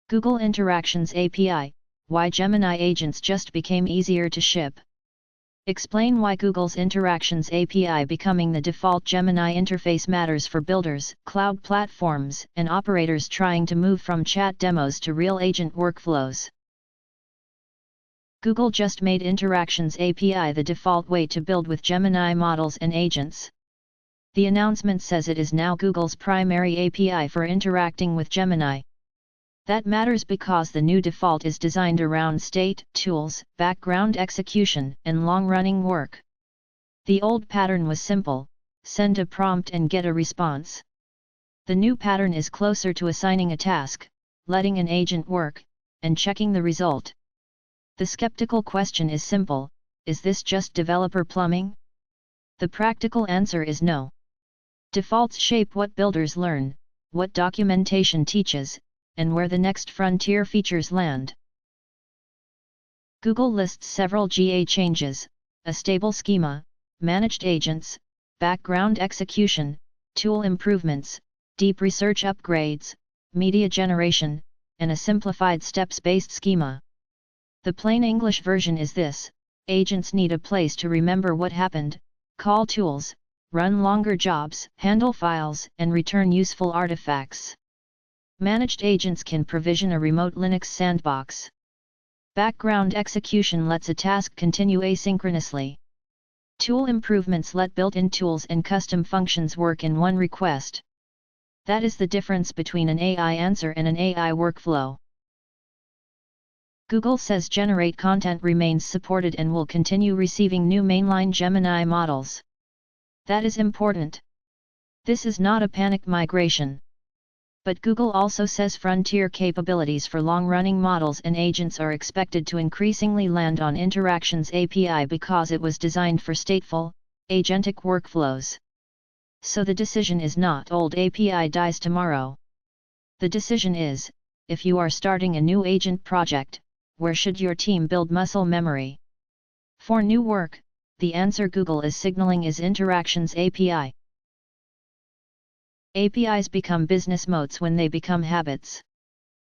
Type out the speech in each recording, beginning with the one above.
Google Interactions API, why Gemini agents just became easier to ship. Explain why Google's Interactions API becoming the default Gemini interface matters for builders, cloud platforms, and operators trying to move from chat demos to real agent workflows. Google just made Interactions API the default way to build with Gemini models and agents. The announcement says it is now Google's primary API for interacting with Gemini. That matters because the new default is designed around state, tools, background execution, and long-running work. The old pattern was simple: send a prompt and get a response. The new pattern is closer to assigning a task, letting an agent work, and checking the result. The skeptical question is simple: is this just developer plumbing? The practical answer is no. Defaults shape what builders learn, what documentation teaches, and where the next frontier features land. Google lists several GA changes: a stable schema, managed agents, background execution, tool improvements, deep research upgrades, media generation, and a simplified steps-based schema. The plain English version is this: agents need a place to remember what happened, call tools, run longer jobs, handle files, and return useful artifacts. Managed agents can provision a remote Linux sandbox. Background execution lets a task continue asynchronously. Tool improvements let built-in tools and custom functions work in one request. That is the difference between an AI answer and an AI workflow. Google says Generate Content remains supported and will continue receiving new mainline Gemini models. That is important. This is not a panic migration. But Google also says frontier capabilities for long-running models and agents are expected to increasingly land on Interactions API because it was designed for stateful, agentic workflows. So the decision is not old API dies tomorrow. The decision is, if you are starting a new agent project, where should your team build muscle memory? For new work, the answer Google is signaling is Interactions API. APIs become business moats when they become habits.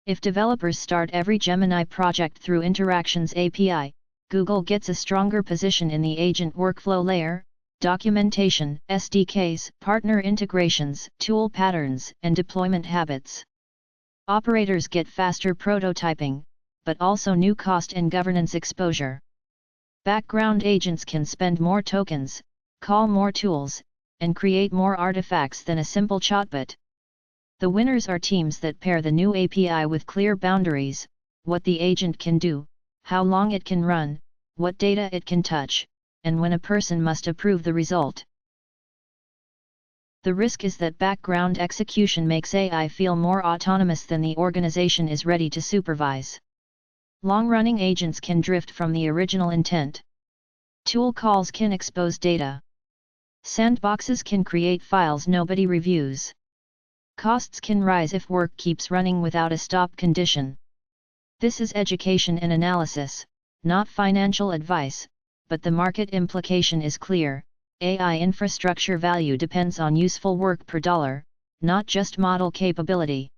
If developers start every Gemini project through Interactions API, Google gets a stronger position in the agent workflow layer, documentation, SDKs, partner integrations, tool patterns, and deployment habits. Operators get faster prototyping, but also new cost and governance exposure. Background agents can spend more tokens, call more tools, and create more artifacts than a simple chatbot. The winners are teams that pair the new API with clear boundaries: what the agent can do, how long it can run, what data it can touch, and when a person must approve the result. The risk is that background execution makes AI feel more autonomous than the organization is ready to supervise. Long-running agents can drift from the original intent. Tool calls can expose data. Sandboxes can create files nobody reviews. Costs can rise if work keeps running without a stop condition. This is education and analysis, not financial advice, but the market implication is clear: AI infrastructure value depends on useful work per dollar, not just model capability.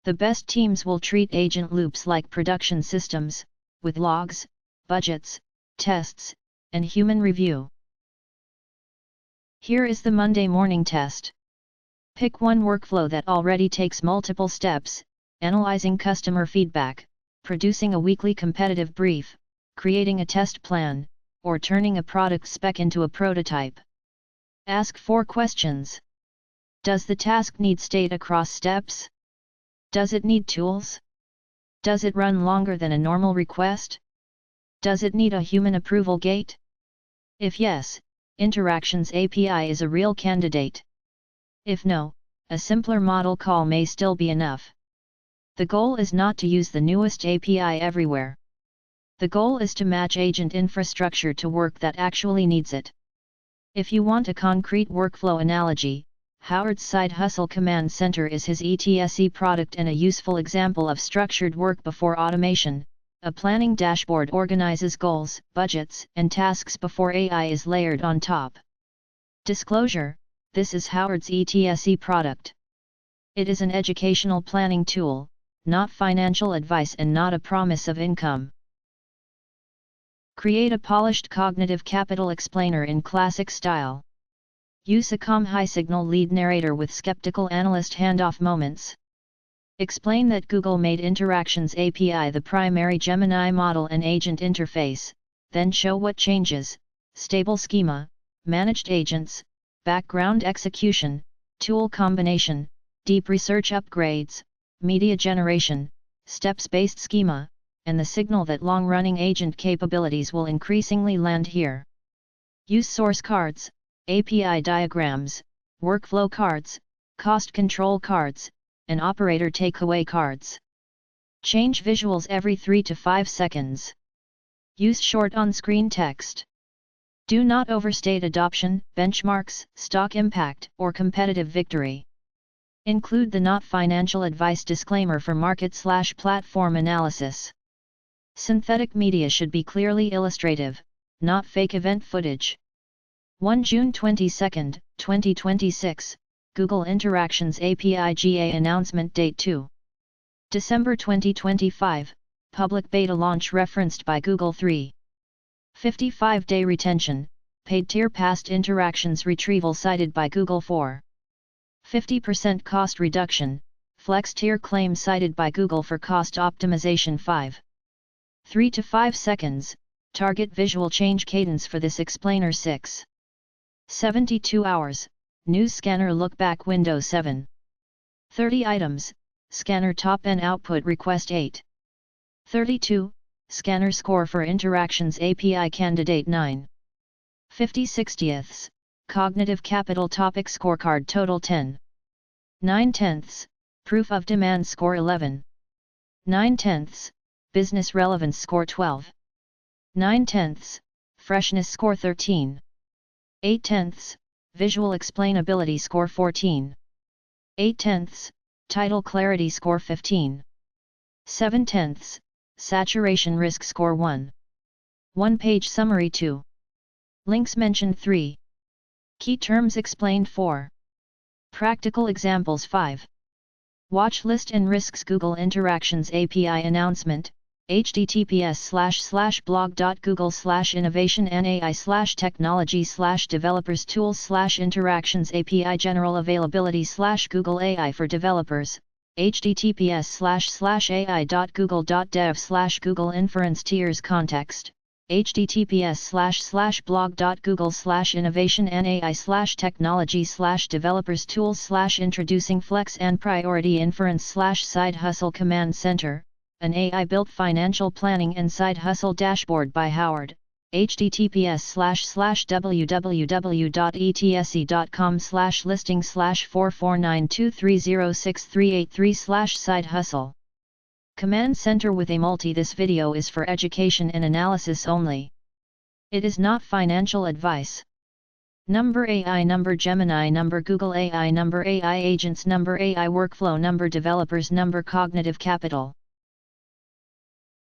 The best teams will treat agent loops like production systems, with logs, budgets, tests, and human review. Here is the Monday morning test. Pick one workflow that already takes multiple steps: analyzing customer feedback, producing a weekly competitive brief, creating a test plan, or turning a product spec into a prototype. Ask 4 questions. Does the task need state across steps? Does it need tools? Does it run longer than a normal request? Does it need a human approval gate? If yes, Interactions API is a real candidate. If no, a simpler model call may still be enough. The goal is not to use the newest API everywhere. The goal is to match agent infrastructure to work that actually needs it. If you want a concrete workflow analogy, Howard's side hustle command center is his ETSE product and a useful example of structured work before automation. A planning dashboard organizes goals, budgets, and tasks before AI is layered on top. Disclosure: this is Howard's ETSE product. It is an educational planning tool, not financial advice and not a promise of income. Create a polished cognitive capital explainer in classic style. Use a calm high-signal lead narrator with skeptical analyst handoff moments. Explain that Google made Interactions API the primary Gemini model and agent interface, then show what changes: stable schema, managed agents, background execution, tool combination, deep research upgrades, media generation, steps-based schema, and the signal that long-running agent capabilities will increasingly land here. Use source cards, API diagrams, workflow cards, cost control cards, and operator takeaway cards. Change visuals every 3 to 5 seconds. Use short on-screen text. Do not overstate adoption, benchmarks, stock impact, or competitive victory. Include the not financial advice disclaimer for market/platform analysis. Synthetic media should be clearly illustrative, not fake event footage. 1 June 22, 2026, Google Interactions API GA announcement date 2. December 2025, public beta launch referenced by Google 3. 55-day retention, paid tier past interactions retrieval cited by Google 4. 50% cost reduction, flex tier claim cited by Google for cost optimization 5. 3 to 5 seconds, target visual change cadence for this explainer 6. 72 hours, news scanner look back window 7. 30 items, scanner top and output request 8. 32, scanner score for Interactions API candidate 9. 50/60ths, cognitive capital topic scorecard total 10. 9/10ths, proof of demand score 11. 9/10ths, business relevance score 12. 9/10ths, freshness score 13. 8/10ths, visual explainability score 14. 8/10ths, title clarity score 15. 7/10ths, saturation risk score 1. One-page summary 2. Links mentioned 3. Key terms explained 4. Practical examples 5. Watch list and risks Google Interactions API announcement, https://blog.google/innovation.ai/technology/developers-tools/interactions API general availability /Google AI for developers, https://ai.google.dev/Google inference tiers context, https://blog.google/innovation.ai/technology/developers-tools/introducing flex and priority inference/side hustle command center, an AI-built financial planning and side hustle dashboard by Howard, https://www.etse.com/listing/449230638 side-hustle. Command Center with a multi. This video is for education and analysis only. It is not financial advice. Number AI number Gemini number Google AI number AI agents number AI workflow number developers number cognitive capital